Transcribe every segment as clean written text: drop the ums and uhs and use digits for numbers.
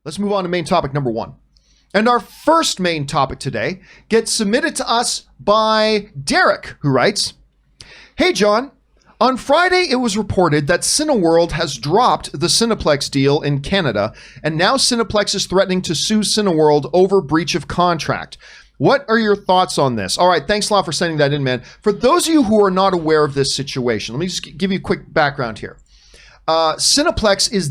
Let's move on to main topic number 1. And our first main topic today gets submitted to us by Derik, who writes, "Hey, John. On Friday, it was reported that Cineworld has dropped the Cineplex deal in Canada, and now Cineplex is threatening to sue Cineworld over breach of contract. What are your thoughts on this?" All right, thanks a lot for sending that in, man. For those of you who are not aware of this situation, let me just give you a quick background here. Cineplex is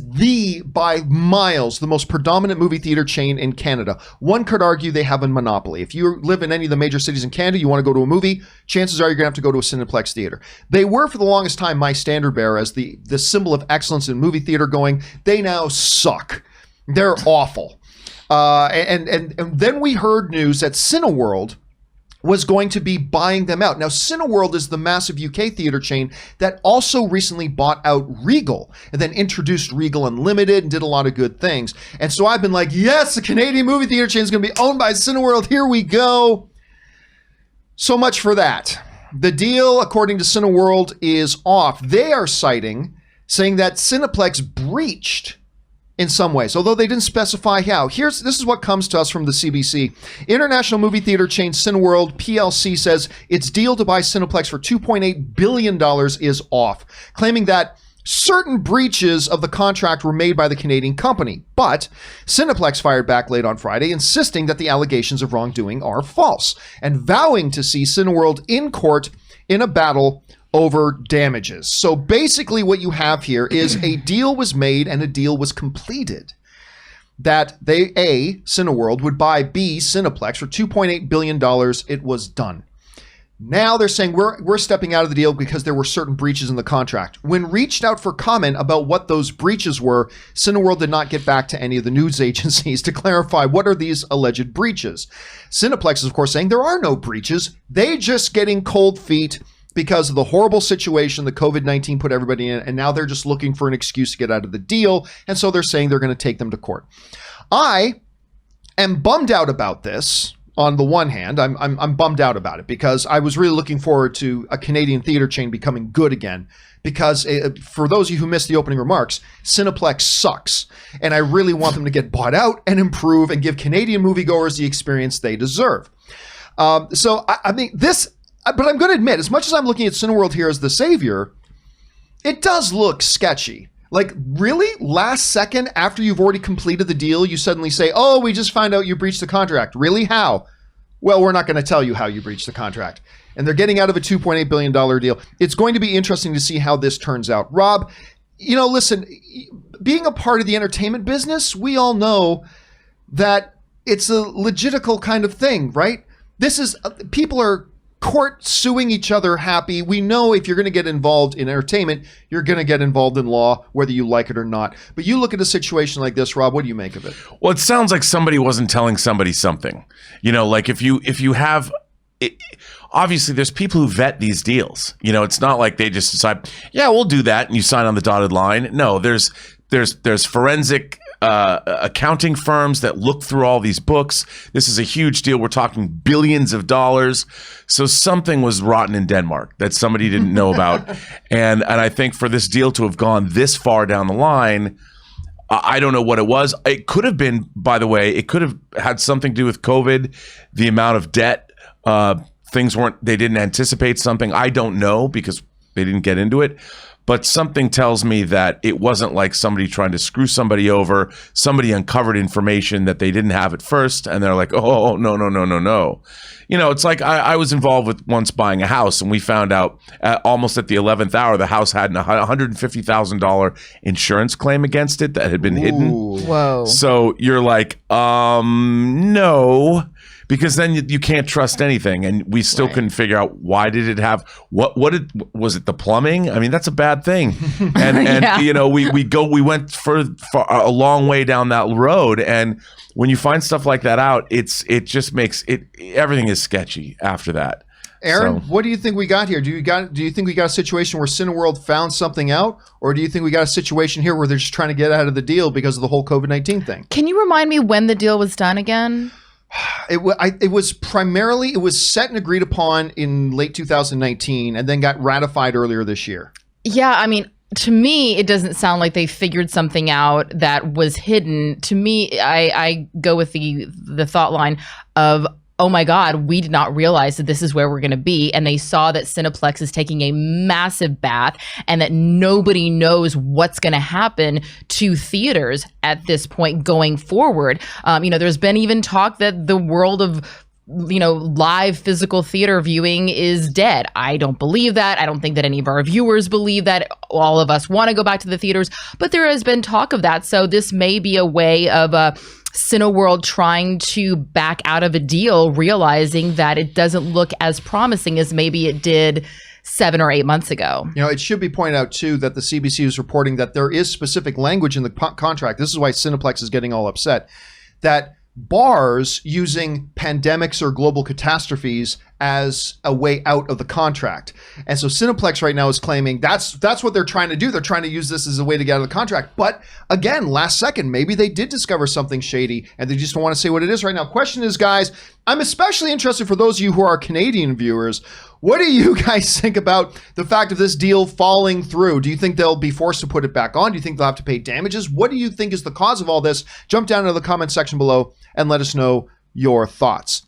by miles, the most predominant movie theater chain in Canada. One could argue they have a monopoly. If you live in any of the major cities in Canada, you want to go to a movie, chances are you're going to have to go to a Cineplex theater. They were, for the longest time, my standard bearer as the symbol of excellence in movie theater going. They now suck. They're awful. And then we heard news that Cineworld was going to be buying them out. Now, Cineworld is the massive UK theater chain that also recently bought out Regal and then introduced Regal Unlimited and did a lot of good things. And so I've been like, yes, the Canadian movie theater chain is going to be owned by Cineworld. Here we go. So much for that. The deal, according to Cineworld, is off. They are saying that Cineplex breached in some ways, although they didn't specify how. This is what comes to us from the CBC. International movie theater chain Cineworld PLC says its deal to buy Cineplex for $2.8 billion is off, claiming that certain breaches of the contract were made by the Canadian company. But Cineplex fired back late on Friday, insisting that the allegations of wrongdoing are false, and vowing to see Cineworld in court in a battle over damages. So basically what you have here is a deal was made and a deal was completed that Cineworld would buy Cineplex for $2.8 billion. It was done. Now they're saying we're stepping out of the deal because there were certain breaches in the contract. When reached out for comment about what those breaches were, Cineworld did not get back to any of the news agencies to clarify what are these alleged breaches. Cineplex is, of course, saying there are no breaches. They just getting cold feet because of the horrible situation that COVID-19 put everybody in, and now they're just looking for an excuse to get out of the deal, and so they're saying they're going to take them to court. I am bummed out about this. On the one hand, I'm bummed out about it because I was really looking forward to a Canadian theater chain becoming good again, because for those of you who missed the opening remarks, Cineplex sucks, and I really want them to get bought out and improve and give Canadian moviegoers the experience they deserve. So I mean, but I'm going to admit, as much as I'm looking at Cineworld here as the savior, it does look sketchy. Like, really? Last second after you've already completed the deal, you suddenly say, oh, we just found out you breached the contract. Really? How? Well, we're not going to tell you how you breached the contract. And they're getting out of a $2.8 billion deal. It's going to be interesting to see how this turns out. Rob, listen, being a part of the entertainment business, we all know that it's a legitical kind of thing, right? People are court suing each other happy. We know if you're going to get involved in entertainment, you're going to get involved in law, whether you like it or not. But you look at a situation like this, Rob, what do you make of it? Well, it sounds like somebody wasn't telling somebody something. Like if you have it, obviously there's people who vet these deals. It's not like they just decide, yeah, we'll do that, and you sign on the dotted line. No, there's forensic accounting firms that look through all these books. This is a huge deal. We're talking billions of dollars. So something was rotten in Denmark that somebody didn't know about. And I think for this deal to have gone this far down the line, I don't know what it was. It could have been, by the way, it could have had something to do with COVID, the amount of debt. They didn't anticipate something. I don't know because they didn't get into it. But something tells me that it wasn't like somebody trying to screw somebody over. Somebody uncovered information that they didn't have at first, and they're like, oh, no. It's like I was involved with once buying a house, and we found out almost at the 11th hour, the house had a $150,000 insurance claim against it that had been hidden. Whoa. So you're like, no. Because then you can't trust anything, and we still couldn't figure out why did it have was it the plumbing? I mean, that's a bad thing, and yeah. we went for a long way down that road, and when you find stuff like that out, it just makes everything is sketchy after that. Aaron, what do you think we got here? Do you think we got a situation where Cineworld found something out, or do you think we got a situation here where they're just trying to get out of the deal because of the whole COVID-19 thing? Can you remind me when the deal was done again? It was set and agreed upon in late 2019 and then got ratified earlier this year. Yeah, I mean, to me, it doesn't sound like they figured something out that was hidden. To me, I go with the thought line of, oh my God, we did not realize that this is where we're going to be. And they saw that Cineplex is taking a massive bath and that nobody knows what's going to happen to theaters at this point going forward. There's been even talk that the world of live physical theater viewing is dead. I don't believe that. I don't think that any of our viewers believe that. All of us want to go back to the theaters, but there has been talk of that. So this may be a way of Cineworld trying to back out of a deal, realizing that it doesn't look as promising as maybe it did 7 or 8 months ago. It should be pointed out too that the CBC is reporting that there is specific language in the contract. This is why Cineplex is getting all upset, that bars using pandemics or global catastrophes as a way out of the contract. And so Cineplex right now is claiming that's what they're trying to do. They're trying to use this as a way to get out of the contract. But again, last second, maybe they did discover something shady and they just don't want to say what it is right now. Question is, guys, I'm especially interested for those of you who are Canadian viewers. What do you guys think about the fact of this deal falling through? Do you think they'll be forced to put it back on? Do you think they'll have to pay damages? What do you think is the cause of all this? Jump down into the comment section below and let us know your thoughts.